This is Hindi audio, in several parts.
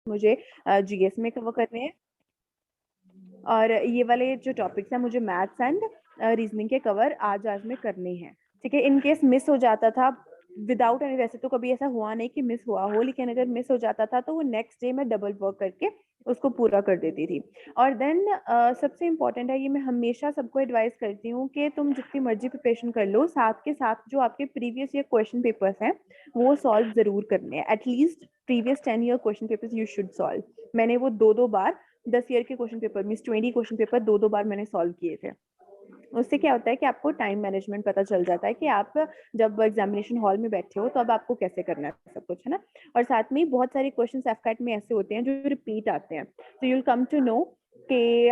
मुझे जीएस में कवर करने हैं, और ये वाले जो टॉपिक्स हैं मुझे मैथ्स एंड रीजनिंग के कवर आज में करने हैं। ठीक है, इन केस मिस हो जाता था विदाउट एनी, वैसे तो कभी ऐसा हुआ नहीं कि मिस हुआ हो, लेकिन अगर मिस हो जाता था तो वो नेक्स्ट डे मैं डबल वर्क करके उसको पूरा कर देती थी। और देन सबसे इम्पोर्टेंट है, ये मैं हमेशा सबको एडवाइस करती हूँ कि तुम जितनी मर्जी प्रिपरेशन कर लो, साथ के साथ जो आपके प्रीवियस ईयर क्वेश्चन पेपर्स हैं वो सॉल्व जरूर करने हैं। At least previous 10 year question papers you should solve. मैंने वो 2 बार 10 ईयर के question paper means 20 question paper 2 बार मैंने सॉल्व किए थे। उससे क्या होता है कि आपको टाइम मैनेजमेंट पता चल जाता है कि आप जब एग्जामिनेशन हॉल में बैठे हो तो अब आपको कैसे करना है सब कुछ, है ना। और साथ में बहुत सारे क्वेश्चन एफकैट में ऐसे होते हैं जो रिपीट आते हैं, तो you will come to know कि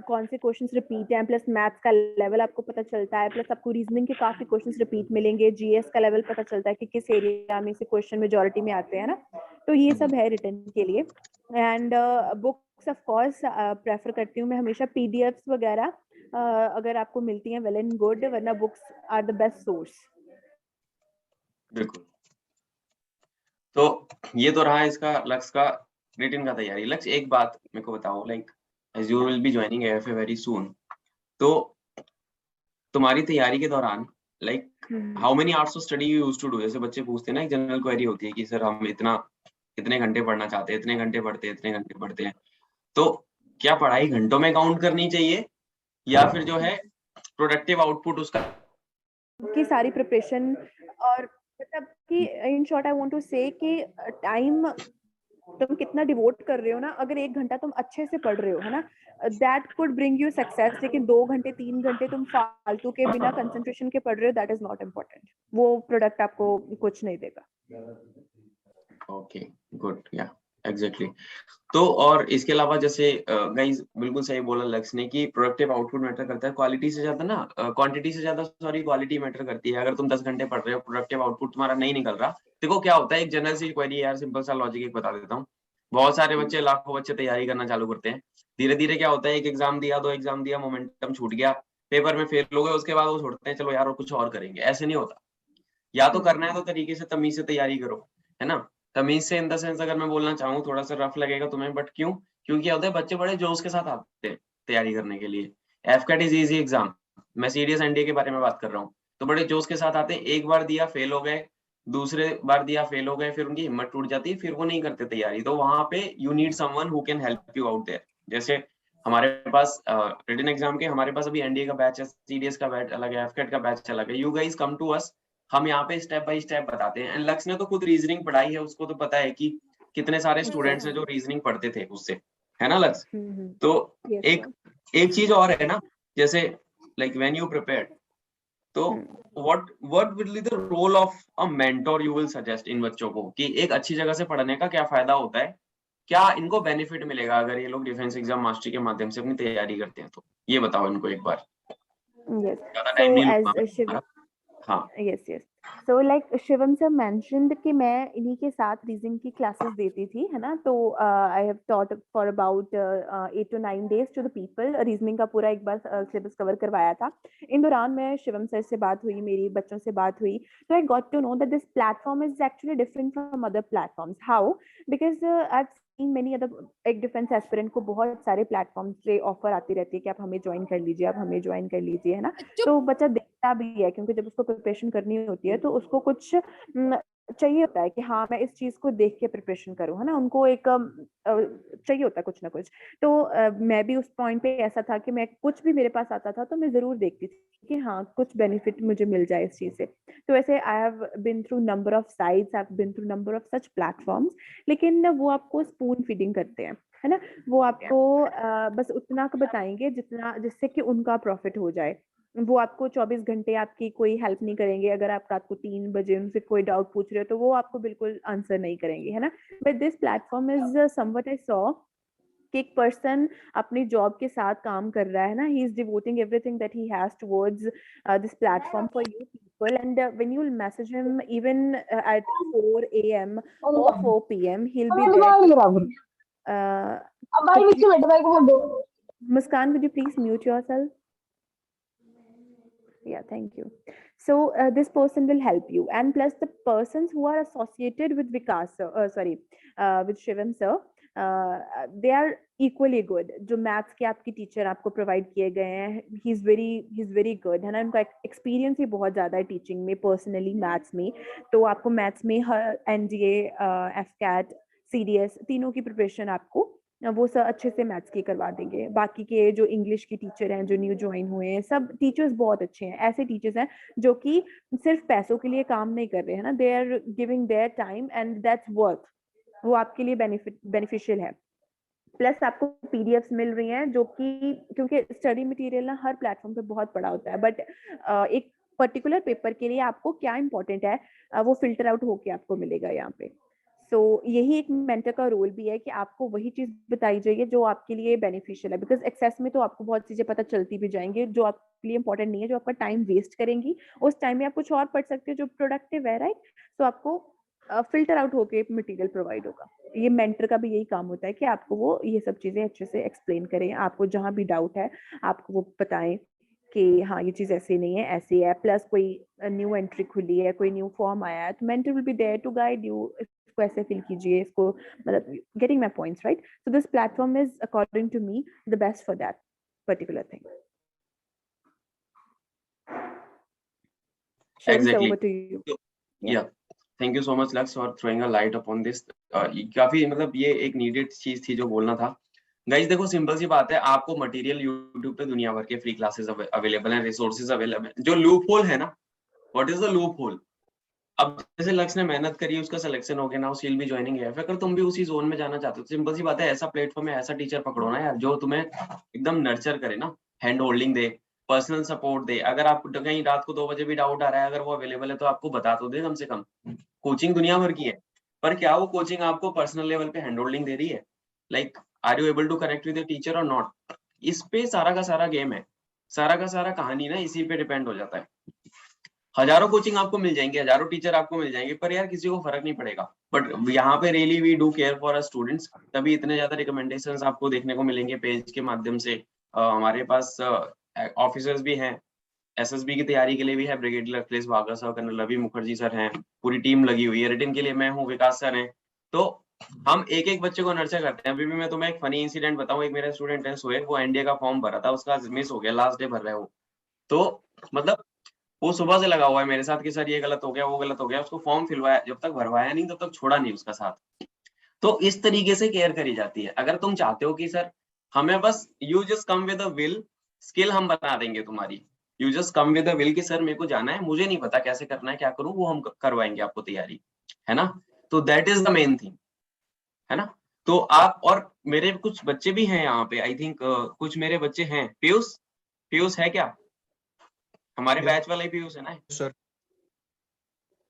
कौन से क्वेश्चंस रिपीट हैं, प्लस मैथ्स का लेवल आपको पता चलता है, प्लस आपको रीजनिंग के काफी क्वेश्चंस रिपीट मिलेंगे, जीएस का लेवल पता चलता है कि किस एरिया में से क्वेश्चन मेजोरिटी में आते हैं ना। तो ये सब है रिटर्न के लिए। And books of course prefer करती हूँ मैं हमेशा पीडीएफ्स वगैरह अगर आपको मिलती हैं वेल एंड गुड, वरना books are the best source. बिल्कुल। तो ये तो रहा इसका लक्ष्य का रिटन का तैयारी। लक्ष्य एक बात मेरे को बताओ, like as you will be joining AFA very soon, तो तुम्हारी तैयारी के दौरान like how many hours of study you used to do? जैसे बच्चे पूछते हैं ना, एक जनरल क्वेरी होती है कि सर हम इतने घंटे पढ़ना चाहते हैं, इतने घंटे पढ़ते हैं, इतने घंटे पढ़ते हैं। तो क्या पढ़ाई घंटों में काउंट करनी चाहिए या फिर जो है प्रोडक्टिव आउटपुट उसका की सारी प्रिपरेशन, और मतलब कि in short I want to say कि टाइम तुम कितना डिवोट कर रहे हो ना, अगर 1 घंटा तुम अच्छे से पढ़ रहे हो, है ना, that could bring you success. लेकिन 2 घंटे 3 घंटे तुम फालतू के बिना कंसंट्रेशन के पढ़ रहे हो, दैट इज नॉट इम्पोर्टेंट। वो प्रोडक्ट आपको कुछ नहीं देगा। ओके गुड, या एग्जैक्टली। तो और इसके अलावा जैसे गाइस बिल्कुल सही बोला लक्ष्य ने कि प्रोडक्टिव आउटपुट मैटर करता है क्वालिटी से ज्यादा ना, क्वांटिटी से ज्यादा सॉरी क्वालिटी मैटर करती है। अगर तुम 10 घंटे पढ़ रहे हो, प्रोडक्टिव आउटपुट तुम्हारा नहीं निकल रहा, देखो क्या होता है, एक जनरल सी क्वेरी यार, सिंपल सा लॉजिक एक बता देता हूँ। बहुत सारे बच्चे, लाखों बच्चे तैयारी करना चालू करते हैं, धीरे धीरे क्या होता है, एक एग्जाम दिया, 2 एग्जाम दिया, मोमेंटम छूट गया, पेपर में फेल हो गए, उसके बाद वो छोड़ते हैं चलो यार और कुछ और करेंगे। ऐसे नहीं होता। या तो करना है तो तरीके से तमीज से तैयारी करो, है ना। तमीज से इन द सेंस अगर मैं बोलना चाहूँ, थोड़ा सा रफ लगेगा तुम्हें, बट क्यों? क्योंकि क्या होता है, बच्चे बड़े जोश के साथ आते हैं तैयारी करने के लिए। एफकैट इज इजी एग्जाम, मैं सीडीएस एनडीए के बारे में बात कर रहा हूँ। तो बड़े जोश के साथ आते हैं, एक बार दिया फेल हो गए, दूसरे बार दिया फेल हो गए, फिर उनकी हिम्मत टूट जाती है, फिर वो नहीं करते तैयारी। तो वहां पे you need someone who can help you out there. जैसे हमारे पास रिटन एग्जाम के, हमारे पास अभी एनडीए का बैच है, सीडीएस का बैच अलग है, एफकैट का बैच अलग है। You guys come to us, हम यहाँ पे स्टेप बाय स्टेप बताते हैं। एंड लक्ष्य ने तो खुद रीजनिंग पढ़ाई है, उसको तो पता है कि कितने सारे स्टूडेंट्स हैं जो रीजनिंग पढ़ते थे उससे, है ना लक्ष्य। तो एक एक चीज और है ना, जैसे लाइक व्हेन यू प्रिपेयर, तो what will be the role of a mentor you will suggest इन बच्चों को, कि एक अच्छी जगह से पढ़ने का क्या फायदा होता है, क्या इनको बेनिफिट मिलेगा अगर ये लोग डिफेंस एग्जाम मास्टरी के माध्यम से अपनी तैयारी करते हैं? तो ये बताओ इनको एक बार, Yes. ज्यादा टाइम So नहीं as लूंगा मैं Shivam, तुम्हारा। हाँ yes. So like Shivam sir mentioned कि मैं इन्हीं के साथ रीजनिंग की क्लासेस देती थी, है ना। तो I have taught for about 8 to 9 days to the people। Reasoning का पूरा एक बार सिलेबस कवर करवाया था। इन दौरान मैं शिवम सर से बात हुई, मेरी बच्चों से बात हुई, तो I got to know that this platform is actually different from other platforms. How? Because I've seen many other, एक डिफेंस एस्पिरेंट को बहुत सारे प्लेटफॉर्म से ऑफर आती रहती है कि आप हमें ज्वाइन कर लीजिए, आप हमें ज्वाइन कर लीजिए, है ना। तो बच्चा देखता भी है, क्योंकि जब उसको प्रिपरेशन करनी होती है तो उसको कुछ चाहिए होता है कि हाँ मैं इस चीज को देख के प्रिपरेशन करूँ, है ना। उनको एक चाहिए होता है कुछ ना कुछ। तो मैं भी उस पॉइंट पे ऐसा था कि मैं कुछ भी मेरे पास आता था तो मैं जरूर देखती थी कि हाँ कुछ बेनिफिट मुझे मिल जाए इस चीज से। तो ऐसे I have been through number of sites, I have been through number of such platforms, लेकिन वो आपको स्पून फीडिंग करते हैं, है ना। वो आपको बस उतना बताएंगे जितना, जिससे कि उनका प्रॉफिट हो जाए। वो आपको 24 घंटे आपकी कोई हेल्प नहीं करेंगे। अगर आप रात को 3 बजे उनसे कोई डाउट पूछ रहे हो तो वो आपको बिल्कुल आंसर नहीं करेंगे, है ना। But this platform is somewhat I saw कि एक पर्सन अपनी जॉब के साथ काम कर रहा है ना, he is devoting everything that he has towards this platform for you people. And when you will message him even at 4 AM or 4 PM, he'll be there. Muskan, would you please mute yourself? Yeah, thank you. So this person will help you, and plus the persons who are associated with Vikas sir, with Shivam sir, they are equally good. जो मैथ्स के आपके टीचर आपको प्रोवाइड किए गए हैं, ही इज वेरी गुड है ना, उनका एक्सपीरियंस ही बहुत ज्यादा है टीचिंग में, पर्सनली मैथ्स में। तो आपको मैथ्स में हर एनडीए, एफकैट, सीडीएस तीनों की प्रिपरेशन आपको वो सब अच्छे से मैथ्स की करवा देंगे। बाकी के जो इंग्लिश के टीचर हैं जो न्यू ज्वाइन हुए हैं, सब टीचर्स बहुत अच्छे हैं। ऐसे टीचर्स हैं जो कि सिर्फ पैसों के लिए काम नहीं कर रहे हैं ना, they are giving their time and that's worth, वो आपके लिए बेनिफिशियल है। प्लस आपको पीडीएफ्स मिल रही हैं जो कि, क्योंकि स्टडी मटेरियल ना हर प्लेटफॉर्म पे बहुत पड़ा होता है, बट एक पर्टिकुलर पेपर के लिए आपको क्या इंपॉर्टेंट है वो फिल्टर आउट होके आपको मिलेगा यहाँ पे। सो यही एक मेंटर का रोल भी है कि आपको वही चीज बताई जाइए जो आपके लिए बेनिफिशियल है, बिकॉज एक्सेस में तो आपको बहुत चीजें पता चलती भी जाएंगी जो आपके लिए इंपॉर्टेंट नहीं है, जो आपका टाइम वेस्ट करेंगी। उस टाइम में आप कुछ और पढ़ सकते हो जो प्रोडक्टिव है, राइट। तो आपको फिल्टर आउट होके मटेरियल प्रोवाइड होगा। ये मेंटर का भी यही काम होता है कि आपको वो ये सब चीजें अच्छे से एक्सप्लेन करें, आपको जहां भी डाउट है आपको वो बताएं कि हाँ ये चीज ऐसे नहीं है, ऐसे है। प्लस कोई न्यू एंट्री खुली है, कोई न्यू फॉर्म आया है, तो mentor will be there to guide you, इसको ऐसे फिल कीजिए, इसको, मतलब getting my points, right. So this platform is according to me the best for that particular thing. Shivam sir, Exactly. over to you. Yeah. Thank you so much Lux for throwing a light upon this. काफी मतलब ये एक नीडेड चीज थी जो बोलना था। गाइस देखो सिंपल सी बात है, आपको मटेरियल यूट्यूब पे दुनिया भर के फ्री क्लासेस अवेलेबल हैं, रिसोर्सेज अवेलेबल हैं। जो लूप होल है ना, what is the loop hole? अब जैसे लक्ष्य ने मेहनत करी, उसका सिलेक्शन हो गया ना, शील भी ज्वाइनिंग है, अगर तुम भी उसी जोन में जाना चाहते हो, सिंपल सी बात है, ऐसा प्लेटफॉर्म है, ऐसा टीचर पकड़ो ना यार जो तुम्हें एकदम नर्चर करे ना, हैंड होल्डिंग दे, पर्सनल सपोर्ट दे। अगर आपको कहीं रात को 2 बजे भी डाउट आ रहा है, अगर वो अवेलेबल है तो आपको बता तो दे कम से कम। कोचिंग दुनिया भर की है, पर क्या वो कोचिंग आपको पर्सनल लेवल पे हैंड होल्डिंग दे रही है? Like are you able to connect with teacher और नॉट? इस पे सारा का सारा गेम है, सारा का सारा कहानी ना इसी पे डिपेंड हो जाता है। हजारों कोचिंग आपको मिल जाएंगे, हजारों टीचर आपको मिल जाएंगे, पर यार किसी को फर्क नहीं पड़ेगा। बट यहाँ पे really we do care for a students, तभी इतने ज्यादा रिकमेंडेशंस आपको देखने को मिलेंगे पेज के माध्यम से। हमारे पास ऑफिसर्स भी हैं, एसएसबी की तैयारी के लिए भी है, brigadier Akhilesh Wagha sir, colonel Ravi Mukherjee sir हैं, पूरी टीम लगी हुई है। रिटन के लिए मैं हूँ, विकास सर हैं। तो हम एक एक बच्चे को नर्चर करते हैं। अभी भी मैं तुम्हें एक फनी इंसिडेंट बताऊं, एक मेरा स्टूडेंट है सोहेल, वो एनडीए का फॉर्म भरा था, उसका मिस हो गया, लास्ट डे भर रहा है वो। तो मतलब वो सुबह से लगा हुआ है मेरे साथ कि सर ये गलत हो गया, वो गलत हो गया। उसको फॉर्म फिलवाया, जब तक भरवाया नहीं तब तक छोड़ा नहीं उसका साथ। तो इस तरीके से केयर करी जाती है। अगर तुम चाहते हो कि सर हमें बस, you just come with a will, skill हम बना देंगे तुम्हारी। You just come with a will कि सर मेरे को जाना है, मुझे नहीं पता कैसे करना है, क्या करूं, वो हम करवाएंगे आपको तैयारी, है ना। तो that is the main thing, है ना। तो आप, और मेरे कुछ बच्चे भी हैं यहाँ पे, आई थिंक कुछ मेरे बच्चे हैं। पीयूष, पीयूष है क्या? हमारे बैच वाला ही पीयूष है ना? Sir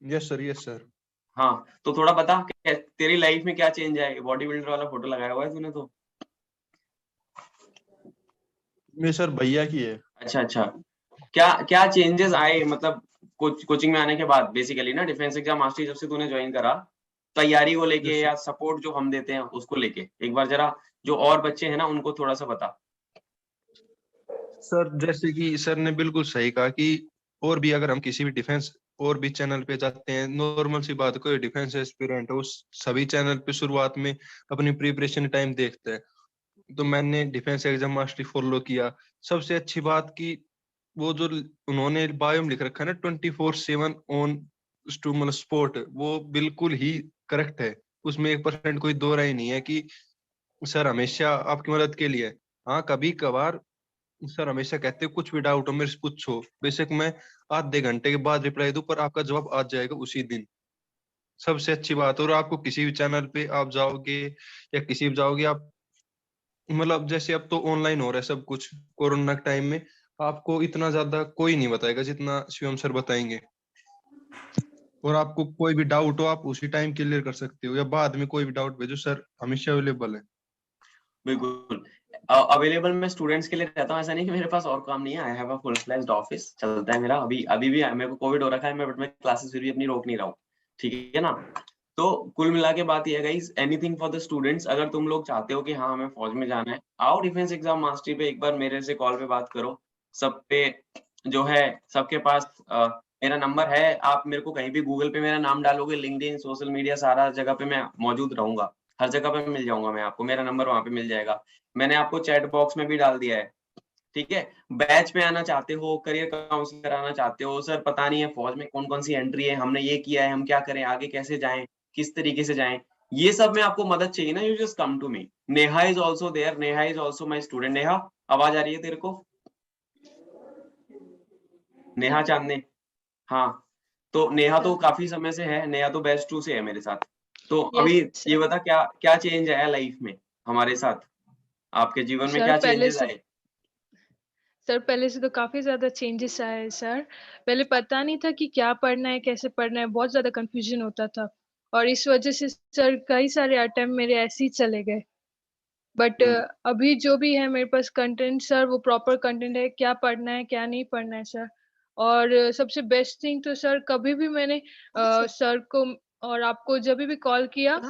yes sir, yes sir. हाँ, तो थोड़ा बता तेरी लाइफ में क्या चेंज आए? बॉडी बिल्डर वाला फोटो लगाया हुआ है तूने तो। मेरे सर भैया की है। अच्छा अच्छा, क्या क्या चेंजेस आए मतलब कोचिंग में आने के बाद? बेसिकली ना डिफेंस एग्जाम मास्टरी जब से तूने ज्वाइन करा, तैयारी को लेके Yes, या सपोर्ट जो हम देते हैं उसको लेके, एक बार जरा जो और बच्चे हैं ना उनको थोड़ा सा बता। सर जैसे कि सर ने बिल्कुल सही कहा कि और भी अगर हम किसी भी डिफेंस और भी चैनल पे जाते हैं, नॉर्मल सी बात, कोई डिफेंस एस्पिरेंट है उस सभी चैनल पे शुरुआत में अपनी प्रिपरेशन टाइम देखते हैं। तो मैंने डिफेंस एग्जाम मास्टरी फॉलो किया। सबसे अच्छी बात कि वो जो उन्होंने बायो में लिख रखा है ना 24/7 ऑन मतलब स्पोर्ट, वो बिल्कुल ही करेक्ट है। उसमें 1% कोई दो राय नहीं है कि सर हमेशा आपकी मदद के लिए। हाँ कभी कभार सर हमेशा कहते हैं कुछ भी डाउट हो मेरे से पूछो, बेशक मैं आधे घंटे के बाद रिप्लाई दूं पर आपका जवाब आ जाएगा उसी दिन। सबसे अच्छी बात। और आपको किसी भी चैनल पे आप जाओगे या किसी भी जाओगे आप, मतलब जैसे अब तो ऑनलाइन हो रहा है सब कुछ, कोरोना के टाइम में आपको इतना ज्यादा कोई नहीं बताएगा जितना शिवम सर बताएंगे। और आपको कोई भी डाउट हो आप उसी टाइम क्लियर कर सकते हो, या बाद में कोई भी डाउट भेजो, सर हमेशा अवेलेबल है। बिल्कुल अवेलेबल मैं स्टूडेंट्स के लिए रहता हूँ। ऐसा नहीं कि मेरे पास और काम नहीं है, I have a full fledged office चलता है मेरा। अभी अभी भी मेरे को कोविड हो रखा है, बट मैं क्लासेस फिर भी अपनी रोक नहीं रहा हूँ, ठीक है ना। तो कुल मिला के बात ये है guys, anything for the students. अगर तुम लोग चाहते हो कि हाँ हमें फौज में जाना है, आओ डिफेंस एग्जाम मास्टरी पे एक बार मेरे से कॉल पे बात करो। सब पे जो है सबके पास मेरा नंबर है, आप मेरे को कहीं भी गूगल पे मेरा नाम डालोगे, लिंक्डइन, सोशल मीडिया, सारा जगह पे मैं मौजूद रहूंगा, हर जगह पे मिल जाऊंगा मैं आपको, मेरा नंबर वहां पे मिल जाएगा। मैंने आपको चैट बॉक्स में भी डाल दिया है, ठीक है। बैच में आना चाहते हो, करियर काउंसलिंग कराना चाहते हो, सर पता नहीं है फौज में कौन कौन सी एंट्री है, हमने ये किया है, हम क्या करें, आगे कैसे जाएं, किस तरीके से जाएं, ये सब में आपको मदद चाहिए ना, you just come to me. Neha is also there, Neha is also my student. Neha, आवाज आ रही है तेरे को? नेहा चांदने, हाँ। तो नेहा तो काफी समय से है, नेहा तो बैच 2 से है मेरे साथ। तो अभी यस ये बता, क्या क्या चेंज आया लाइफ में हमारे साथ, आपके जीवन में सर। क्या पहले चेंजेस से आए? सर पहले से तो काफी ज्यादा चेंजेस आए हैं सर। पहले पता नहीं था कि क्या पढ़ना है, कैसे पढ़ना है, बहुत ज्यादा कंफ्यूजन होता था। और इस वजह से सर कई सारे अटेम्प्ट मेरे ऐसे ही चले गए। बट अभी जो भी है मेरे पास कंटेंट सर, वो प्रॉपर कंटेंट है, क्या पढ़ना है क्या नहीं पढ़ना है सर। और सबसे बेस्ट थिंग तो सर, कभी भी मैंने सर को और आपको जब भी कॉल किया,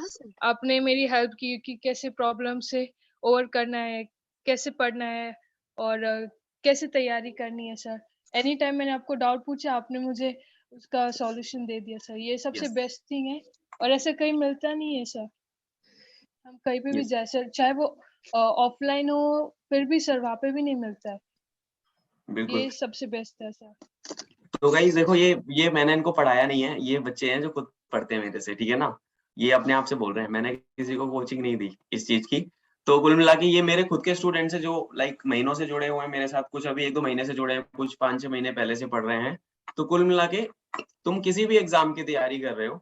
आपने मेरी हेल्प की कि कैसे प्रॉब्लम से ओवर करना है, कैसे पढ़ना है, और कैसे तैयारी करनी है सर। एनी टाइम मैंने आपको डाउट पूछा, आपने मुझे उसका सॉल्यूशन दे दिया सर। ये सबसे Yes, बेस्ट थिंग है, और ऐसा कहीं मिलता नहीं है सर। हम कहीं पे भी yes. जाए सर, चाहे वो ऑफलाइन हो, फिर भी सर वहाँ पे भी नहीं मिलता है। बिल्कुल। ये सबसे बेस्ट है सर। तो गाइस देखो, ये मैंने इनको पढ़ाया नहीं है, ये बच्चे हैं जो खुद पढ़ते हैं मेरे से, ठीक है ना। ये अपने आप से बोल रहे हैं, मैंने किसी को कोचिंग नहीं दी इस चीज की। तो कुल मिला के ये मेरे खुद के स्टूडेंट्स हैं जो लाइक महीनों से जुड़े हुए हैं मेरे साथ, कुछ अभी 1-2 महीने से जुड़े हैं, कुछ 5-6 महीने पहले से पढ़ रहे हैं। तो कुल मिला के तुम किसी भी एग्जाम की तैयारी कर रहे हो,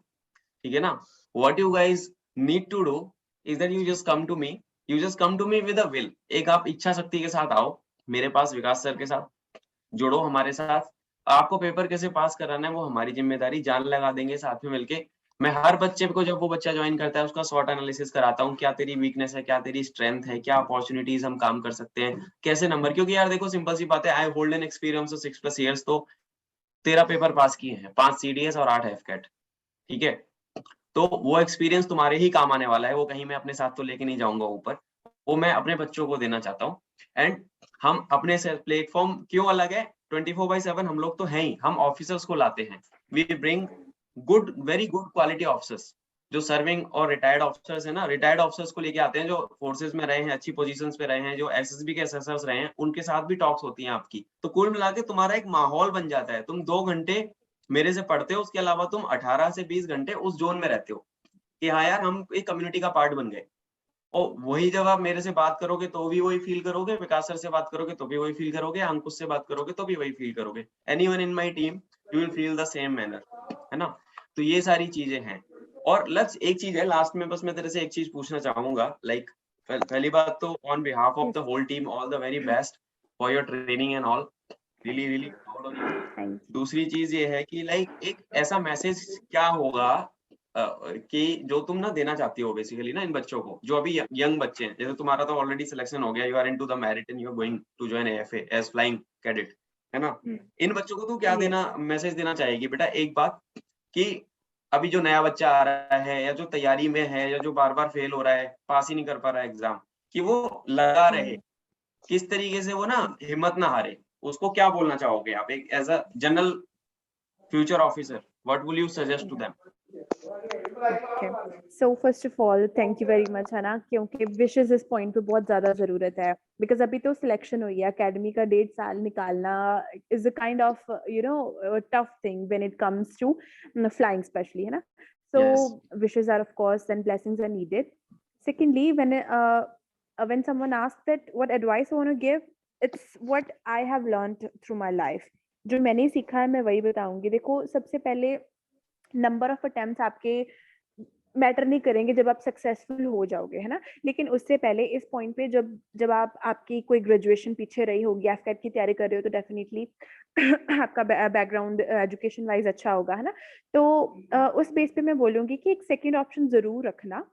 ठीक है ना, what you guys need to do is that you just come to me, you just come to me with a will. एक आप इच्छा शक्ति के साथ आओ मेरे पास, विकास सर के साथ जुड़ो हमारे साथ। आपको पेपर कैसे पास कराना है वो हमारी जिम्मेदारी, जान लगा देंगे साथ में मिलके। मैं हर बच्चे को, जब वो बच्चा ज्वाइन करता है, उसका शॉर्ट एनालिसिस कराता हूँ, क्या तेरी वीकनेस है, क्या तेरी स्ट्रेंथ है, क्या अपॉर्चुनिटीज हम काम कर सकते हैं, कैसे नंबर। क्योंकि यार देखो, सिंपल सी बात है, I hold an experience of 6+ years. तो 13 पेपर पास किए हैं, 5 CDS और 8 FCAT, ठीक है। तो वो एक्सपीरियंस तुम्हारे ही काम आने वाला है, वो कहीं मैं अपने साथ तो लेके नहीं जाऊंगा ऊपर, वो मैं अपने बच्चों को देना चाहता हूँ। एंड हम अपने से प्लेटफॉर्म क्यों अलग है, 24/7 हम लोग तो हैं ही, हम ऑफिसर्स को लाते हैं, we bring good, very good quality officers. जो सर्विंग और रिटायर्ड ऑफिसर्स है ना, रिटायर्ड ऑफिसर्स को लेके आते हैं, जो फोर्सेस में रहे हैं, अच्छी पोजीशंस पे रहे हैं, जो SSB के एसेसर्स रहे हैं, उनके साथ भी टॉक्स होती हैं आपकी। तो कुल मिला के तुम्हारा एक माहौल बन जाता है, तुम 2 घंटे मेरे से पढ़ते हो, उसके अलावा तुम 18 से 20 घंटे उस जोन में रहते हो कि हाँ यार, हम एक कम्युनिटी का पार्ट बन गए। और वही जब आप मेरे से बात करोगे तो भी वही फील करोगे, विकास सर से बात करोगे तो भी वही फील करोगे, अंकुश से बात करोगे तो भी वही फील करोगे, anyone in my team you will feel the same manner, है ना। तो ये सारी चीजें हैं। और लक्ष्य, एक चीज है लास्ट में, बस मैं तेरे से एक चीज पूछना चाहूंगा, लाइक पहली बात तो on behalf of the whole team, all the very best for your training and all, really really proud of you. Thank you. दूसरी चीज ये है कि लाइक एक ऐसा मैसेज क्या होगा कि जो तुम ना देना चाहती हो बेसिकली ना इन बच्चों को, जो अभी यंग बच्चे हैं, जैसे तुम्हारा तो ऑलरेडी सिलेक्शन हो गया, you are into the merit and you are going to join AFA as flying cadet, है ना। इन बच्चों को तू क्या देना, मैसेज देना चाहेगी बेटा? एक बात कि अभी जो नया बच्चा आ रहा है, या जो तैयारी में है, या जो बार बार फेल हो रहा है, पास ही नहीं कर पा रहा है एग्जाम, कि वो लगा रहे, किस तरीके से वो ना हिम्मत ना हारे, उसको क्या बोलना चाहोगे आप एक as a general future officer, what will you suggest to them? Okay. So first of all, thank you very much, है ना, क्योंकि विशेस इस पॉइंट पे बहुत ज्यादा जरूरत है, बिकॉज अभी तो सिलेक्शन हुई है, एकेडमी का 1.5 साल निकालना is a kind of tough thing when it comes to flying specially, है ना. So wishes are of course and blessings are needed. Secondly, when someone asks that what advice I want to give, it's what I have learned through my life. जो मैंने सीखा है मैं वही बताऊंगी. देखो, सबसे पहले नंबर ऑफ अटेम्प्ट्स आपके मैटर नहीं करेंगे जब आप सक्सेसफुल हो जाओगे, है ना. लेकिन उससे पहले इस पॉइंट पे जब आपकी कोई ग्रेजुएशन पीछे रही होगी, एफकेट की तैयारी कर रहे हो, तो डेफिनेटली आपका बैकग्राउंड एजुकेशन वाइज अच्छा होगा, है ना. तो उस बेस पे मैं बोलूंगी कि एक सेकंड ऑप्शन जरूर रखना.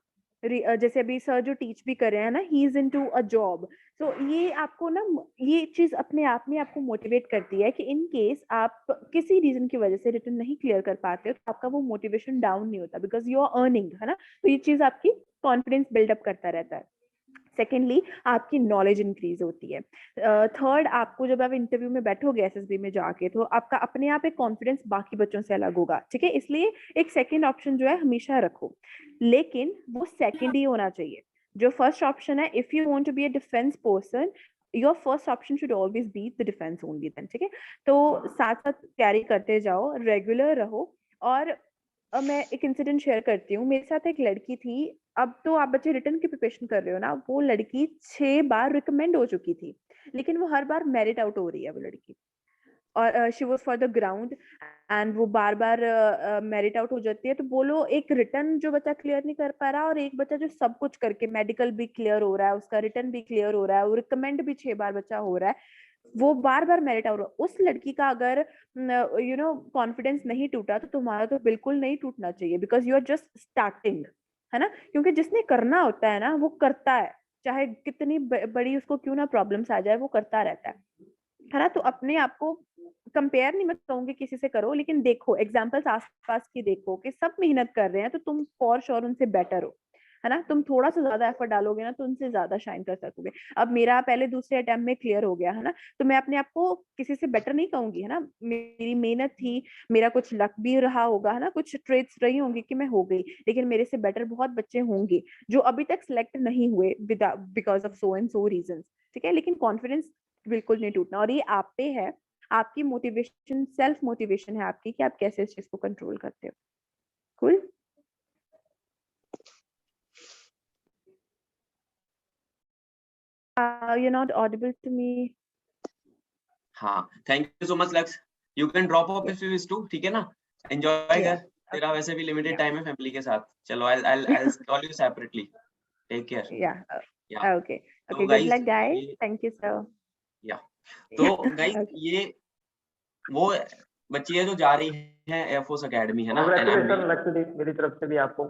जैसे अभी सर जो टीच भी कर रहे हैं ना, he is into a job. तो ये आपको ना, ये चीज अपने आप में आपको मोटिवेट करती है कि इन केस आप किसी रीजन की वजह से रिटर्न नहीं क्लियर कर पाते हो, तो आपका वो मोटिवेशन डाउन नहीं होता, बिकॉज यू आर अर्निंग, है ना. तो ये चीज आपकी कॉन्फिडेंस बिल्डअप करता रहता है. सेकेंडली आपकी नॉलेज इंक्रीज होती है। थर्ड, आपको जब आप इंटरव्यू में बैठोगे एसएसबी में जाके तो आपका अपने आप एक कॉन्फिडेंस बाकी बच्चों से अलग होगा, ठीक है। इसलिए एक सेकेंड ऑप्शन जो है हमेशा रखो, लेकिन वो सेकेंड ही होना चाहिए। जो फर्स्ट ऑप्शन है, if you want to be a defence person, your first option should always be the defence only then, ठीक है। तो साथ साथ तैयारी करते जाओ, रेगुलर रहो। और अब मैं एक इंसिडेंट शेयर करती हूँ। मेरे साथ एक लड़की थी, अब तो आप बच्चे रिटर्न की प्रिपरेशन कर रहे हो ना, वो लड़की 6 बार रिकमेंड हो चुकी थी, लेकिन वो हर बार मेरिट आउट हो रही है वो लड़की। और she was for the ground and वो बार बार मेरिट आउट हो जाती है। तो बोलो, एक रिटर्न जो बच्चा क्लियर नहीं कर पा रहा और एक बच्चा जो सब कुछ करके मेडिकल भी क्लियर हो रहा है, उसका रिटर्न भी क्लियर हो रहा है, वो रिकमेंड भी 6 बार बच्चा हो रहा है, वो बार बार मेरिट आउट। उस लड़की का अगर कॉन्फिडेंस नहीं टूटा तो तुम्हारा तो बिल्कुल नहीं टूटना चाहिए, because you are just starting, है ना। क्योंकि जिसने करना होता है ना वो करता है, चाहे कितनी बड़ी उसको क्यों ना प्रॉब्लम्स आ जाए, वो करता रहता है ना। तो अपने आप को कंपेयर नहीं मैं कहूंगी किसी से करो, लेकिन देखो एग्जांपल्स आसपास की देखो कि सब मेहनत कर रहे हैं, तो तुम फॉर श्योर उनसे बेटर हो, है ना। तुम थोड़ा सा ज्यादा एफर्ट डालोगे ना तो उनसे ज्यादा शाइन कर सकोगे। अब मेरा पहले दूसरे अटेम्प्ट में क्लियर हो गया, है ना, तो मैं अपने आप को किसी से बेटर नहीं कहूंगी, है ना। मेरी मेहनत थी, मेरा कुछ लक भी रहा होगा, है ना, कुछ ट्रेड्स रही होंगी कि मैं हो गई, लेकिन मेरे से बेटर बहुत बच्चे होंगे जो अभी तक सिलेक्ट नहीं हुए because of so and so reasons, ठीक है। लेकिन कॉन्फिडेंस बिल्कुल नहीं टूटना, और ये आप पे है, आपकी मोटिवेशन, सेल्फ मोटिवेशन है आपकी कि आप कैसे इस चीज को कंट्रोल करते हो। Cool. You're not audible to me. हाँ, थैंक यू सो मच लक्स। You can drop off if you wish to, ठीक है ना। एंजॉय कर, तेरा वैसे भी लिमिटेड टाइम है फैमिली के साथ। चलो I'll call you separately. Take care. Yeah. Yeah. Okay. तो Okay. Good luck, guys. Thank you, sir. Yeah. तो गाइस ये वो बच्ची है जो जा रही है एयरफोर्स एकेडमी, है ना। कांग्रेचुलेशन लक्ष्यदीप, मेरी तरफ से भी आपको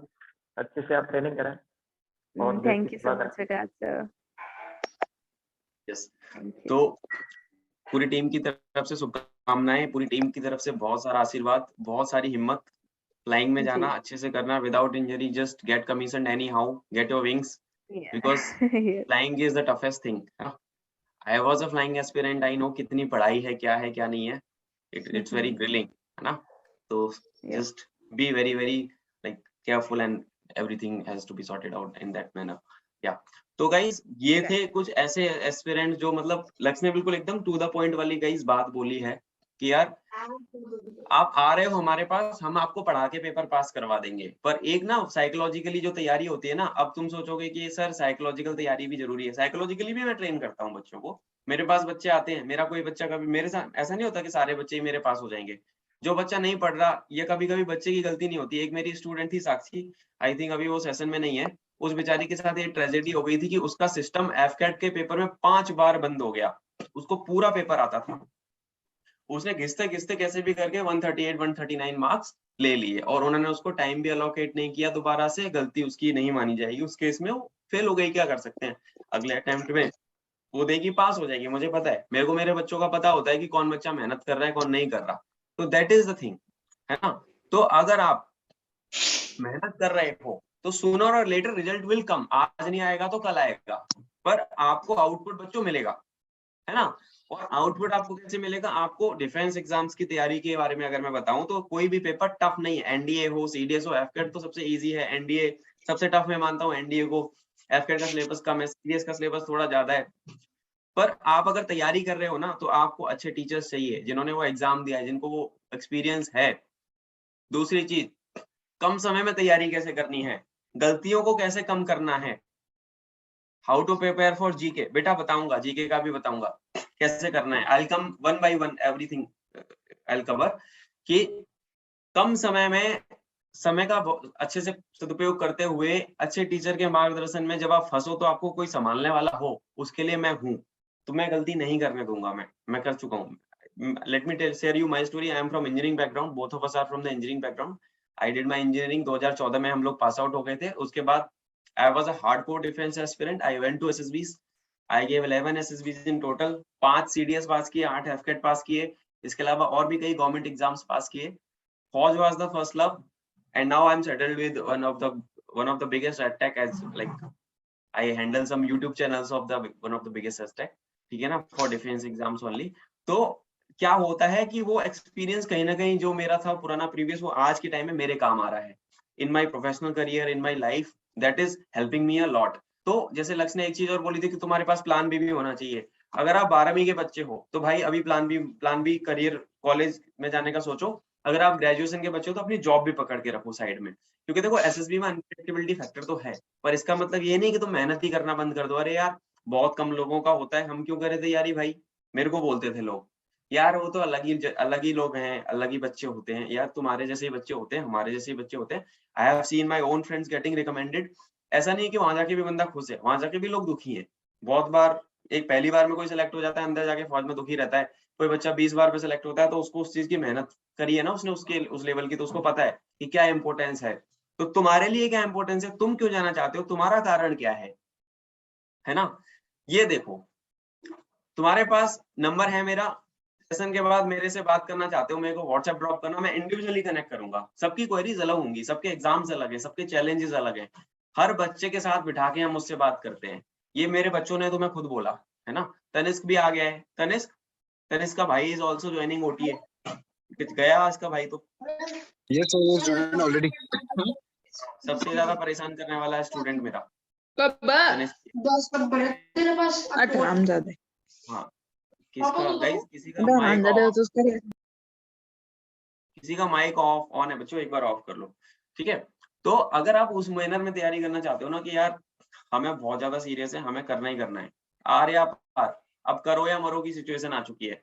अच्छे से आप ट्रेनिंग करें। और thank you so much Viraj sir. Yes, तो पूरी टीम की तरफ से शुभकामनाएं, पूरी टीम की तरफ से बहुत सारा आशीर्वाद, बहुत सारी हिम्मत। फ्लाइंग में जाना, अच्छे से करना, without injury, just get commission any how, get your wings, because flying is the toughest thing. I was a flying aspirant, I know कितनी पढ़ाई है क्या नहीं है। It's very grilling, है ना। तो just be very like careful and everything has to be sorted out in that manner. Yeah. तो गाइस ये थे कुछ ऐसे एस्पिरेंट जो मतलब लक्ष्य ने बिल्कुल एकदम टू द पॉइंट वाली गाइस बात बोली है कि यार आप आ रहे हो हमारे पास, हम आपको पढ़ा के पेपर पास करवा देंगे, पर एक ना साइकोलॉजिकली जो तैयारी होती है ना, अब तुम सोचोगे कि सर साइकोलॉजिकल तैयारी भी जरूरी है। साइकोलॉजिकली भी मैं ट्रेन करता हूँ बच्चों को। मेरे पास बच्चे आते हैं, मेरा कोई बच्चा कभी मेरे साथ ऐसा नहीं होता कि सारे बच्चे ही मेरे पास हो जाएंगे। जो बच्चा नहीं पढ़ रहा, ये कभी कभी बच्चे की गलती नहीं होती। एक मेरी स्टूडेंट थी साक्षी, आई थिंक अभी वो सेशन में नहीं है। उस बेचारी के साथ ये ट्रेजेडी हो गई थी कि उसका सिस्टम एफकेट के पेपर में 5 बार बंद हो गया। उसको पूरा पेपर आता था, उसने घिसते घिसते कैसे भी करके 138 139 मार्क्स ले लिए, और उन्होंने उसको टाइम भी अलोकेट नहीं किया दोबारा से। गलती उसकी नहीं मानी जाएगी, उस केस में वो फेल हो गई, क्या कर सकते हैं। अगले अटेम्प्ट में वो देगी, पास हो जाएगी। मुझे पता है, मेरे को मेरे बच्चों का पता होता है कि कौन बच्चा मेहनत कर रहा है कौन नहीं कर रहा। तो दैट इज द थिंग, है ना। तो अगर आप मेहनत कर रहे हो तो सूनर और लेटर रिजल्ट विल कम। आज नहीं आएगा तो कल आएगा, पर आपको आउटपुट बच्चों मिलेगा, है ना। और आउटपुट आपको कैसे मिलेगा, आपको डिफेंस एग्जाम्स की तैयारी के बारे में अगर मैं बताऊं तो कोई भी पेपर टफ नहीं है। एनडीए हो, सीडीएस हो, एफकेट तो सबसे इजी है। एनडीए सबसे टफ मैं मानता हूँ एनडीए को। एफकेट का सिलेबस कम है, सीडीएस का सिलेबस थोड़ा ज्यादा है। पर आप अगर तैयारी कर रहे हो ना, तो आपको अच्छे टीचर्स चाहिए जिन्होंने वो एग्जाम दिया है, जिनको वो एक्सपीरियंस है। दूसरी चीज, कम समय में तैयारी कैसे करनी है, गलतियों को कैसे कम करना है। How to prepare for GK, बेटा बताऊंगा, जीके का भी बताऊंगा कैसे करना है। I will come one by one, everything I will cover. कि कम समय में समय का अच्छे से सदुपयोग करते हुए अच्छे टीचर के मार्गदर्शन में जब आप फंसो तो आपको कोई संभालने वाला हो, उसके लिए मैं हूँ। तो मैं गलती नहीं करने दूंगा, मैं कर चुका हूँ। Let me share you my story. I am from engineering background, both of us are from the engineering background. I did my engineering 2014 में हम लोग पास आउट हो गए थे। उसके बाद I was a hardcore defense aspirant. I went to SSBs. I gave 11 SSBs in total. 5 CDS पास किए, 8 FCAT पास किए। इसके अलावा और भी कई गवर्नमेंट एग्जाम्स पास किए। फौज was the first love, and now I'm settled with one of the biggest attack as like I handle some YouTube channels of the one of the biggest एस्टेक, ठीक है ना, फॉर डिफेंस एग्जाम्स ओनली। तो क्या होता है कि वो एक्सपीरियंस कहीं ना कहीं जो मेरा था पुराना प्रीवियस, वो आज के टाइम में मेरे काम आ रहा है in my professional career, in my life, that is helping me a lot. तो जैसे लक्ष्य ने एक चीज और बोली थी कि तुम्हारे पास प्लान बी भी होना चाहिए। अगर आप 12वीं के बच्चे हो तो भाई अभी प्लान बी करियर कॉलेज में जाने का सोचो। अगर आप ग्रेजुएशन के बच्चे हो तो अपनी जॉब भी पकड़ के रखो साइड में, क्योंकि देखो एसएसबी में अनप्रेडिक्टेबिलिटी फैक्टर तो है, पर इसका मतलब ये नहीं कि तुम मेहनत ही करना बंद कर दो। अरे यार बहुत कम लोगों का होता है, हम क्यों करे तैयारी भाई, मेरे को बोलते थे लोग यार वो तो अलग ही लोग हैं, अलग ही बच्चे होते हैं। यार तुम्हारे जैसे ही बच्चे होते हैं, हमारे जैसे ही बच्चे होते हैं। I have seen my own friends getting recommended. ऐसा नहीं कि वहां जाके भी बंदा खुश है, वहां जाके भी लोग दुखी हैं बहुत बार। एक पहली बार में कोई सिलेक्ट हो जाता है, अंदर जाके फौज में दुखी रहता है। कोई बच्चा 20 बार पे सिलेक्ट होता है तो उसको उस चीज की मेहनत करी है ना उसने, उसके उस लेवल की, तो उसको पता है कि क्या इंपॉर्टेंस है। तो तुम्हारे लिए क्या इंपॉर्टेंस है, तुम क्यों जाना चाहते हो, तुम्हारा कारण क्या है ना। ये देखो तुम्हारे पास नंबर है मेरा, सेशन के बाद मेरे से बात करना चाहते हो, मेरे को व्हाट्सएप ड्रॉप करना, मैं इंडिविजुअली कनेक्ट करूंगा। सबकी क्वेरीज अलग होंगी, सबके एग्जाम्स अलग है, सबके चैलेंजेस अलग है। हर बच्चे के साथ बिठा के हम उससे बात करते हैं। ये मेरे बच्चों ने तुम्हें खुद बोला है ना। तनिष्क भी आ गया है, तनिष्क का भाई इज ऑल्सो ज्वाइनिंग ओटीए, गया आज का भाई। तो सबसे ज्यादा परेशान करने वाला है स्टूडेंट मेरा हाँ। किसी का माइक ऑफ ऑन है बच्चों, एक बार ऑफ कर लो, ठीक है। तो अगर आप उस मैनर में तैयारी करना चाहते हो ना कि यार हमें बहुत ज्यादा सीरियस है, हमें करना ही करना है, आर या पार, अब करो या मरो की सिचुएशन आ चुकी है,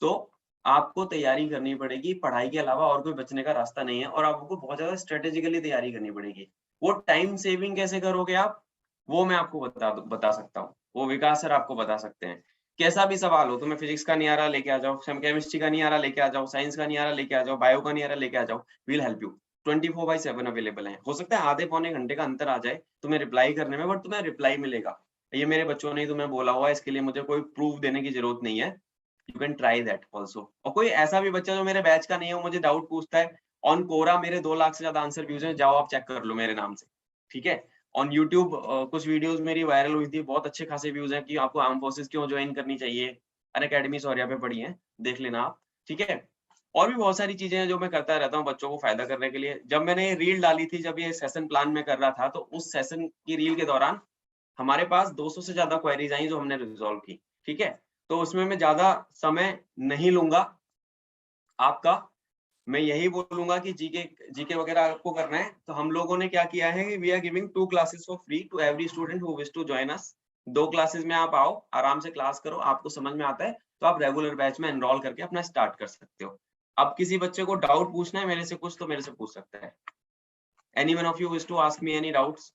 तो आपको तैयारी करनी पड़ेगी। पढ़ाई के अलावा और कोई बचने का रास्ता नहीं है, और आपको बहुत ज्यादा स्ट्रेटेजिकली तैयारी करनी पड़ेगी। वो टाइम सेविंग कैसे करोगे आप, वो मैं आपको बता सकता हूँ, वो विकास सर आपको बता सकते हैं। कैसा भी सवाल हो, तुम्हें फिजिक्स का नहीं आ रहा लेके आ जाओ, केमिस्ट्री का नहीं आ रहा लेके आ जाओ, साइंस का नहीं आ रहा लेके आ जाओ, बायो का नहीं आ रहा लेके आ जाओ, विल हेल्प यू। 24/7 अवेलेबल है। हो सकता है आधे पौने घंटे का अंतर आ जाए तुम्हें रिप्लाई करने में, बट तुम्हें रिप्लाई मिलेगा। ये मेरे बच्चों ने तुम्हें बोला हुआ है, इसके लिए मुझे कोई प्रूफ देने की जरूरत नहीं है। You can try that also. और कोई ऐसा भी बच्चा जो मेरे बैच का नहीं है, वो मुझे डाउट पूछता है, ऑन कोरा मेरे 2 लाख से ज्यादा आंसर व्यूज हैं, जाओ आप चेक कर लो मेरे नाम से, ठीक है। ऑन यूट्यूब कुछ वीडियोस मेरी वायरल हुई थी, बहुत अच्छे खासे व्यूज हैं कि आपको आर्म फोर्सेस क्यों ज्वाइन करनी चाहिए, अनअकैडमी सौर्या पे पड़ी है, देख लेना आप, ठीक है। और भी बहुत सारी चीजें हैं जो मैं करता रहता हूँ बच्चों को फायदा करने के लिए। जब मैंने रील डाली थी, जब ये सेशन प्लान में कर रहा था, तो उस सेशन की रील के दौरान हमारे पास 200 से ज्यादा क्वेरीज आई जो हमने रिजॉल्व की, ठीक है। तो उसमें मैं ज्यादा समय नहीं लूंगा आपका, मैं यही बोलूंगा कि जीके वगैरह आपको करना है। तो हम लोगों ने क्या किया है कि we are giving 2 classes for free to every student who wish to join us. 2 classes में आप आओ, आराम से क्लास करो, आपको समझ में आता है तो आप रेगुलर बैच में एनरोल करके अपना स्टार्ट कर सकते हो। अब किसी बच्चे को डाउट पूछना है मेरे से कुछ, तो मेरे से पूछ सकता है। Any one of you wish to ask me any doubts?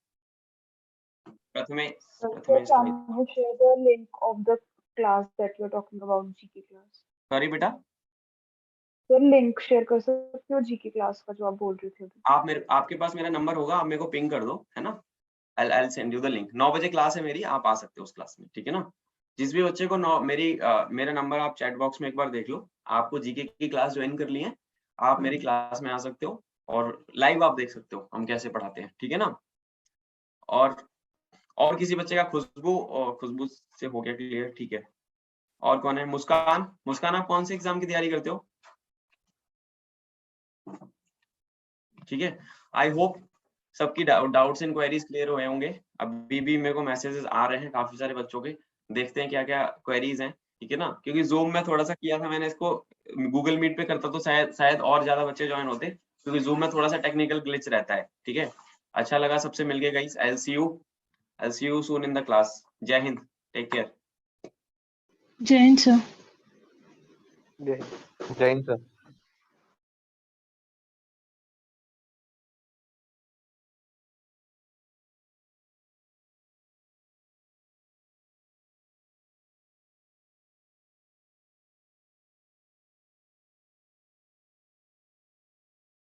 प्रथमे share the link of the class that you're talking about, GK class. Sorry बेटा, तो लिंक शेयर कर सकते हो जीके क्लास का जो आप बोल रहे थे अभी? आपके पास मेरा नंबर होगा, आप मेरे को पिंग कर दो, है ना। I'll send you the link। 9 बजे क्लास है मेरी, आप आ सकते हो उस क्लास में, ठीक है ना। जिस भी बच्चे को मेरा नंबर आप चैट बॉक्स में एक बार देख लो, आपको जीके की क्लास ज्वाइन कर ली है, आप मेरी क्लास में आ सकते हो और लाइव आप देख सकते हो हम कैसे पढ़ाते हैं, ठीक है ना। और किसी बच्चे का खुशबू से हो गया क्लियर, ठीक है। और कौन है? मुस्कान आप कौन से एग्जाम की तैयारी करते हो? ठीक है, आई होप सबकी डाउट्स एंड क्वेरीज क्लियर हुए होंगे। अभी भी मेरे को मैसेजेस आ रहे हैं काफी सारे बच्चों के, देखते हैं क्या क्या क्वेरीज हैं, ठीक है ना। क्योंकि जूम में थोड़ा सा किया था मैंने इसको, गूगल मीट पे करता तो शायद और ज्यादा बच्चे ज्वाइन होते, क्योंकि जूम में थोड़ा सा टेक्निकल ग्लिच रहता है, ठीक है। अच्छा लगा सबसे मिलके guys, I will see you soon in the class. जय हिंद, टेक केयर। जय हिंद सर। जय हिंद सर।